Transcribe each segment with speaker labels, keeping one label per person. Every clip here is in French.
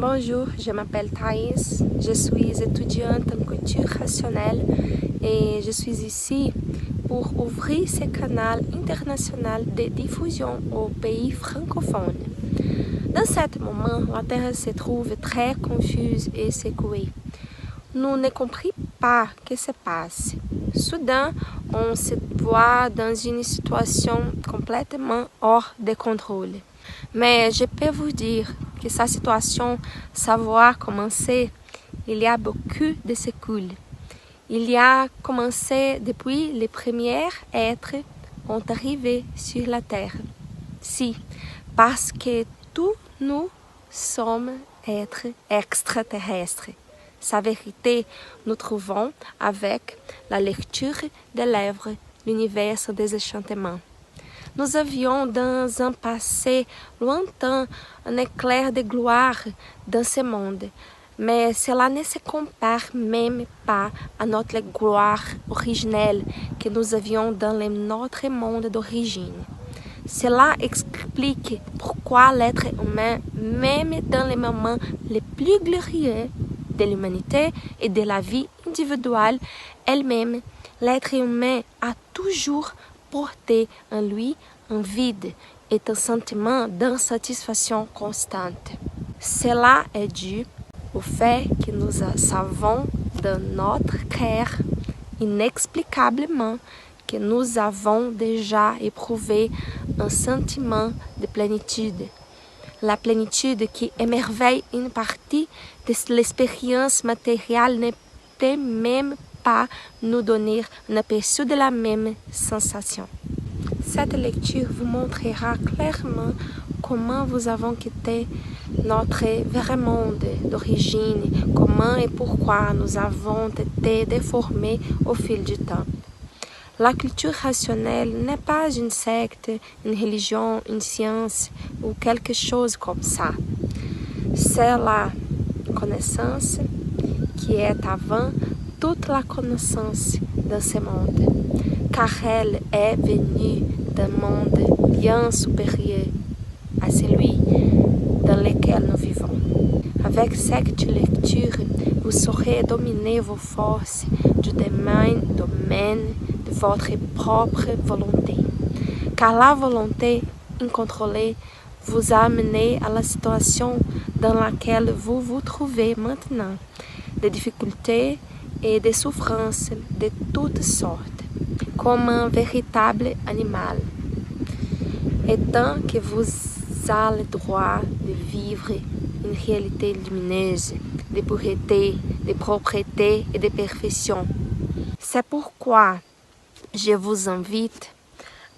Speaker 1: Bonjour, je m'appelle Thaïs, je suis étudiante en culture rationnelle et je suis ici pour ouvrir ce canal international de diffusion aux pays francophones. Dans ce moment, la Terre se trouve très confuse et secouée. Nous ne comprenons pas ce qui se passe. Soudain, on se voit dans une situation complètement hors de contrôle. Mais je peux vous dire que cette situation, savoir commencer, il y a beaucoup de secours. Il y a commencé depuis les premiers êtres ont arrivé sur la Terre. Si, parce que tous nous sommes êtres extraterrestres. Sa vérité, nous trouvons avec la lecture des lèvres l'univers des enchantements. Nous avions dans un passé lointain un éclair de gloire dans ce monde, mais cela ne se compare même pas à notre gloire originelle que nous avions dans notre monde d'origine. Cela explique pourquoi l'être humain, même dans les moments les plus glorieux de l'humanité et de la vie individuelle elle-même, l'être humain a toujours porté en lui un vide et un sentiment d'insatisfaction constante. Cela est dû au fait que nous savons dans notre cœur inexplicablement que nous avons déjà éprouvé un sentiment de plénitude. La plénitude qui émerveille une partie de l'expérience matérielle ne peut même pas nous donner un aperçu de la même sensation. Cette lecture vous montrera clairement comment nous avons quitté notre vrai monde d'origine, comment et pourquoi nous avons été déformés au fil du temps. La culture rationnelle n'est pas une secte, une religion, une science ou quelque chose comme ça. C'est la connaissance qui est avant toute la connaissance dans ce monde, car elle est venue d'un monde bien supérieur à celui dans lequel nous vivons. Avec cette lecture, vous saurez dominer vos forces du domaine de votre propre volonté, car la volonté incontrôlée vous a amené à la situation dans laquelle vous vous trouvez maintenant, des difficultés et des souffrances de toutes sortes, comme un véritable animal. Et tant que vous avez le droit de vivre une réalité lumineuse, de pureté, de propreté et de perfection. C'est pourquoi je vous invite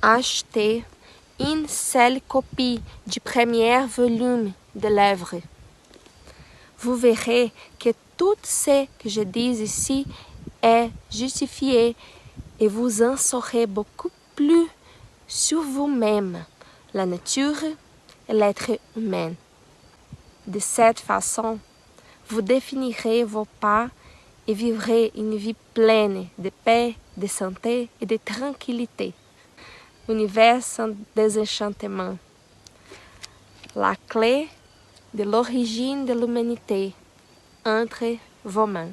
Speaker 1: à acheter une seule copie du premier volume de l'œuvre. Vous verrez que tout ce que je dis ici est justifié et vous en saurez beaucoup plus sur vous-même, la nature et l'être humain. De cette façon, vous définirez vos pas et vivrez une vie pleine de paix, de santé et de tranquillité. L'univers sans désenchantement. La clé de l'origine de l'humanité entre vos mains.